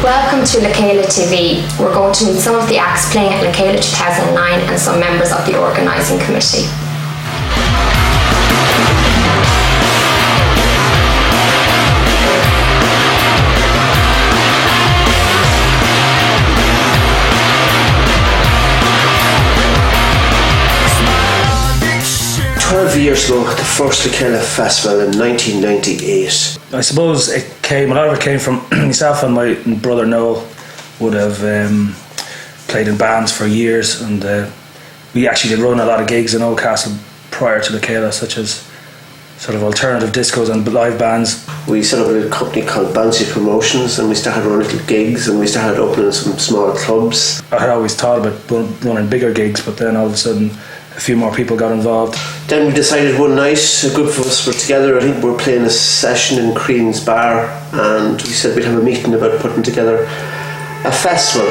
Welcome to Cheile TV. We're going to meet some of the acts playing at Cheile 2009 and some members of the organising committee. 12 years ago, the first Cheile festival in 1998. I suppose a lot of it came from myself and my brother Noel would have played in bands for years, and we actually did run a lot of gigs in Oldcastle prior to Cheile, such as sort of alternative discos and live bands. We set up a company called Bouncy Promotions, and we started running little gigs, and we started opening some small clubs. I had always thought about running bigger gigs, but then all of a sudden a few more people got involved. Then we decided one night, a group of us were together, I think we were playing a session in Crean's Bar, and we said we'd have a meeting about putting together a festival.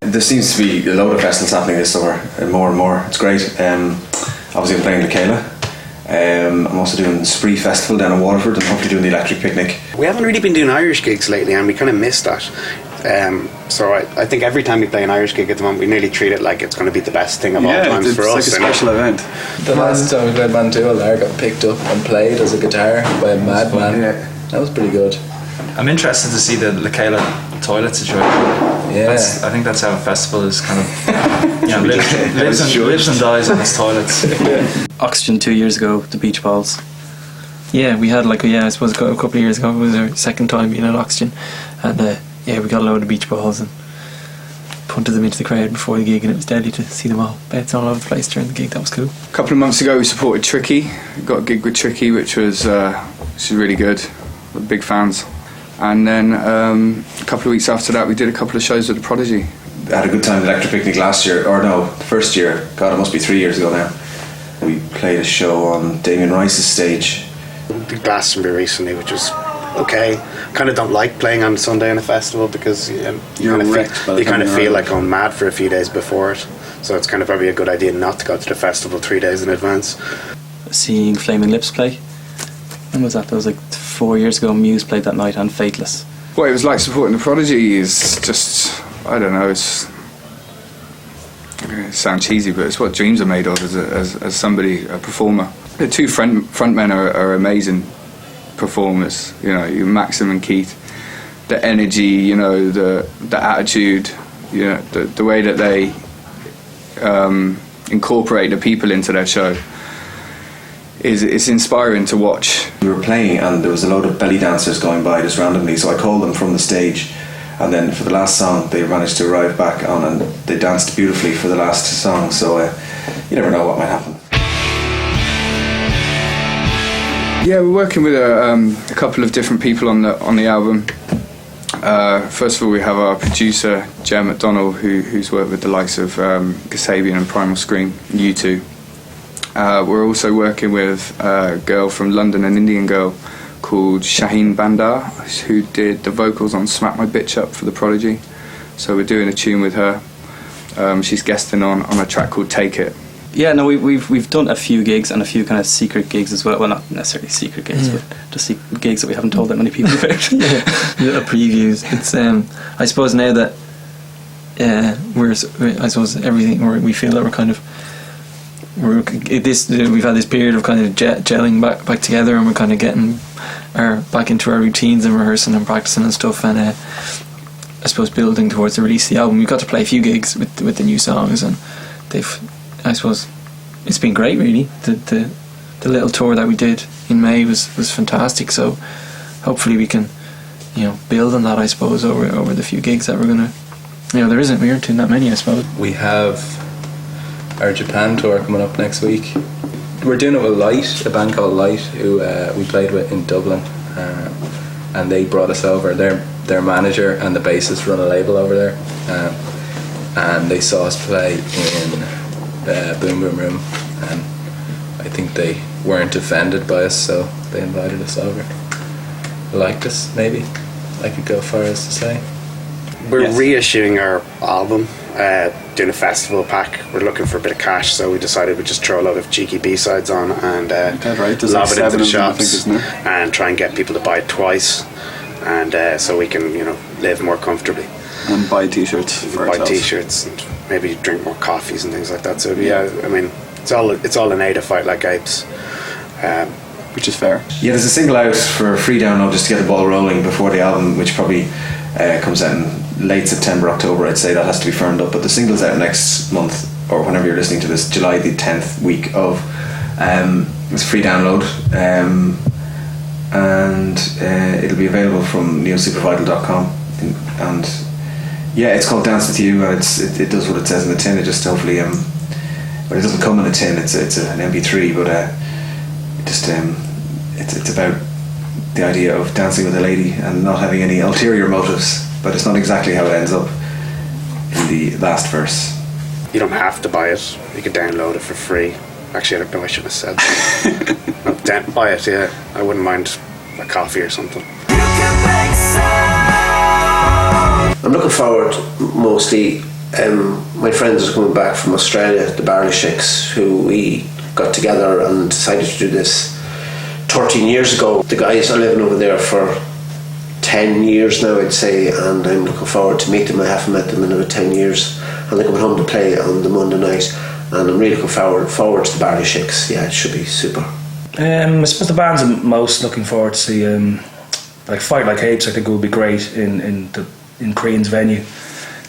There seems to be a load of festivals happening this summer, and more. It's great. Obviously I'm playing Cheile. I'm also doing the Spree Festival down in Waterford, and hopefully doing the Electric Picnic. We haven't really been doing Irish gigs lately, and we kind of missed that. So I think every time we play an Irish gig at the moment, we nearly treat it like it's going to be the best thing of all times for us. It's like a special event. The last time we played Mantua, Lar got picked up and played as a guitar by a madman. Yeah. That was pretty good. I'm interested to see the Cheile toilet situation. Yeah. I think that's how a festival is kind of lives and dies on its toilets. Oxygen 2 years ago, the beach balls. Yeah, we had I suppose a couple of years ago, it was our second time being at Oxygen, and we got a load of beach balls and punted them into the crowd before the gig, and it was deadly to see them all bounce all over the place during the gig. That was cool. A couple of months ago we supported Tricky. We got a gig with Tricky, which was really good. We're big fans. And then a couple of weeks after that we did a couple of shows with the Prodigy. I had a good time at the Electric Picnic last year, or no, the first year. God, it must be 3 years ago now. We played a show on Damien Rice's stage. Did Glastonbury recently, which was okay. Kind of don't like playing on Sunday in a festival because you kind of feel like going mad for a few days before it. So it's kind of probably a good idea not to go to the festival 3 days in advance. Seeing Flaming Lips play. When was that? That was like 4 years ago. Muse played that night, and Fateless. What it was like supporting the Prodigy is just, I don't know, it sounds cheesy, but it's what dreams are made of as somebody, a performer. The two frontmen are amazing performers, Maxim and Keith. The energy, the attitude, the way that they incorporate the people into their show it's inspiring to watch. We were playing and there was a load of belly dancers going by just randomly, so I called them from the stage, and then for the last song they managed to arrive back on and they danced beautifully for the last song, so you never know what might happen. Yeah, we're working with a couple of different people on the album. First of all, we have our producer Jem McDonnell, who's worked with the likes of Kasabian and Primal Scream, U2. We're also working with a girl from London, an Indian girl called Shaheen Bandar, who did the vocals on Smack My Bitch Up for the Prodigy. So we're doing a tune with her. She's guesting on a track called Take It. Yeah, no, we've done a few gigs and a few kind of secret gigs as well. Well, not necessarily secret gigs, but just gigs that we haven't told that many people about. Little previews. It's I suppose now that we feel that we're kind of we've had this period of kind of gelling back together, and we're kind of getting back into our routines and rehearsing and practicing and stuff, and I suppose building towards the release of the album. We've got to play a few gigs with the new songs, and I suppose it's been great, really. The little tour that we did in May was fantastic, so hopefully we can build on that, I suppose, over the few gigs that we're gonna we aren't doing that many, I suppose. We have our Japan tour coming up next week. We're doing it with Light, a band called Light, who we played with in Dublin, and they brought us over. Their manager and the bassist run a label over there, and they saw us play in Boom Boom Room, and I think they weren't offended by us, so they invited us over. Liked us, maybe I could go far as to say. We're reissuing our album doing a festival pack. We're looking for a bit of cash, so we decided we'd just throw a lot of cheeky B-sides on and lob it into the shops and try and get people to buy it twice, and so we can, you know, live more comfortably. And buy t-shirts for buy ourselves. t-shirts and maybe drink more coffees and things like that. So yeah, I mean, it's all in aid of Fight Like Apes. Which is fair. Yeah, there's a single out for free download just to get the ball rolling before the album, which probably comes out in late September, October. I'd say that has to be firmed up, but the single's out next month, or whenever you're listening to this, July the 10th week of. It's a free download, and it'll be available from Neosupervital.com, and yeah, it's called Dance With You, and it does what it says in the tin. It just hopefully but it doesn't come in a tin. It's an MP3, but it's about the idea of dancing with a lady and not having any ulterior motives, but it's not exactly how it ends up in the last verse. You don't have to buy it. You can download it for free. Actually, I don't know, I should have said that. No, buy it, yeah. I wouldn't mind a coffee or something. I'm looking forward mostly. My friends are coming back from Australia, the Barley Shakes, who we got together and decided to do this 13 years ago. The guys are living over there for 10 years now, I'd say, and I'm looking forward to meet them. I haven't met them in about 10 years, and they're coming home to play on the Monday night, and I'm really looking forward to the Barley Shakes. Yeah, it should be super. I suppose the bands I'm most looking forward to see, like Fight Like Apes, I think it would be great in Crean's venue.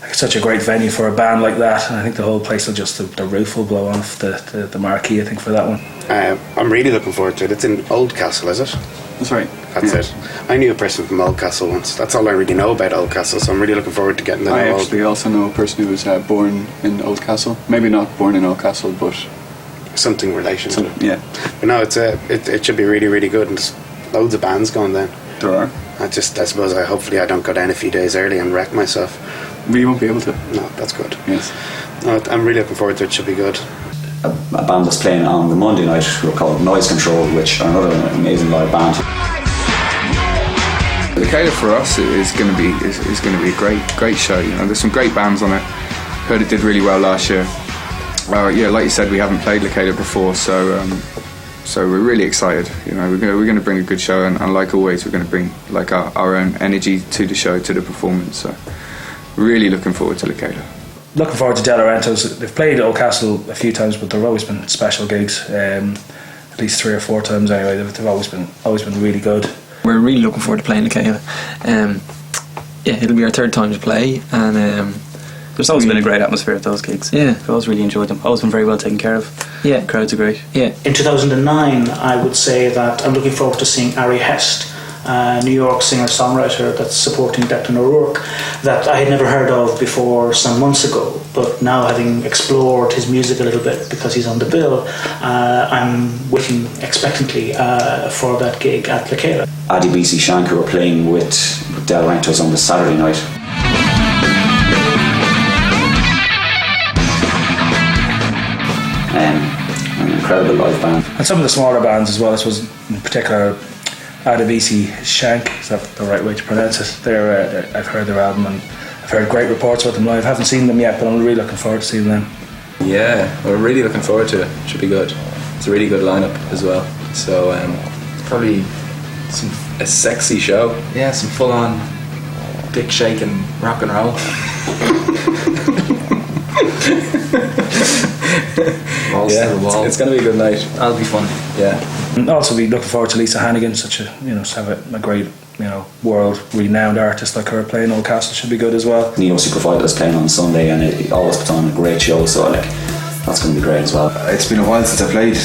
It's such a great venue for a band like that, and I think the whole place will just, the roof will blow off the marquee, I think, for that one. I'm really looking forward to it. It's in Oldcastle, is it? That's right. That's it. I knew a person from Oldcastle once. That's all I really know about Oldcastle, so I'm really looking forward to getting to know I actually also know a person who was born in Oldcastle. Maybe not born in Oldcastle, but something relation to it. Yeah. But no, it should be really, really good, and there's loads of bands going down. There are. I suppose hopefully I don't go down a few days early and wreck myself. We won't be able to. No, that's good. Yes. No, I'm really looking forward to it. It should be good. A band that's playing on the Monday night who are called Noise Control, which are another amazing live band. The Cheile for us is going to be a great show. You know, there's some great bands on it. Heard it did really well last year. Yeah, like you said, we haven't played the Cheile before, so we're really excited. You know, we're going to bring a good show, and like always, we're going to bring like our own energy to the show, to the performance. So, really looking forward to the Cheile. Looking forward to Delorentos. They've played at Oldcastle a few times, but they've always been special gigs. At least 3 or 4 times anyway. They've always been really good. We're really looking forward to playing the Cheile. Yeah, it'll be our 3rd time to play, and there's always been a great atmosphere at those gigs. Yeah, I've always really enjoyed them. Always been very well taken care of. Yeah, crowds are great. Yeah. In 2009, I would say that I'm looking forward to seeing Ari Hest, a New York singer-songwriter that's supporting Declan O'Rourke, that I had never heard of before some months ago, but now having explored his music a little bit because he's on the bill, I'm waiting expectantly for that gig at the Cheile. Adebisi Shank, who are playing with Delorentos on the Saturday night. An incredible live band. And some of the smaller bands as well, I suppose, in particular Adebisi Shank, is that the right way to pronounce it? I've heard their album and I've heard great reports about them live. I haven't seen them yet, but I'm really looking forward to seeing them. Yeah, we're really looking forward to it. It should be good. It's a really good lineup as well. So probably a sexy show. Yeah, some full on dick shaking rock and roll. Yeah, it's going to be a good night. That'll be fun. Yeah. And also be looking forward to Lisa Hannigan, such a, to have a great, world renowned artist like her playing Oldcastle should be good as well. Neosupervital is playing on Sunday, and it always puts on a great show, so that's going to be great as well. It's been a while since I played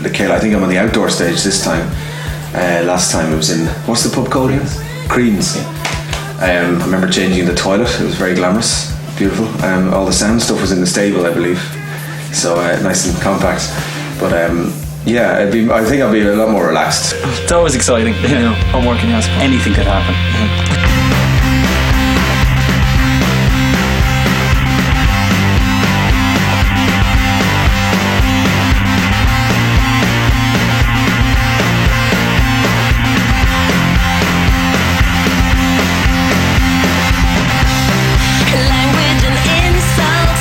the Cheile. I think I'm on the outdoor stage this time. Last time it was in, what's the pub called again? Crean's. I remember changing the toilet. It was very glamorous, beautiful. All the sound stuff was in the stable, I believe, so nice and compact. But yeah, I think I'll be a lot more relaxed. It's always exciting, homework and anything could happen. Language and insult.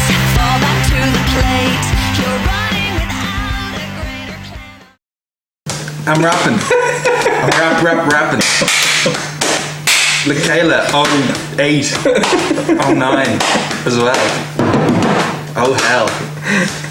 I'm rapping. I'm rapping. Like 08, 09 as well. Oh hell.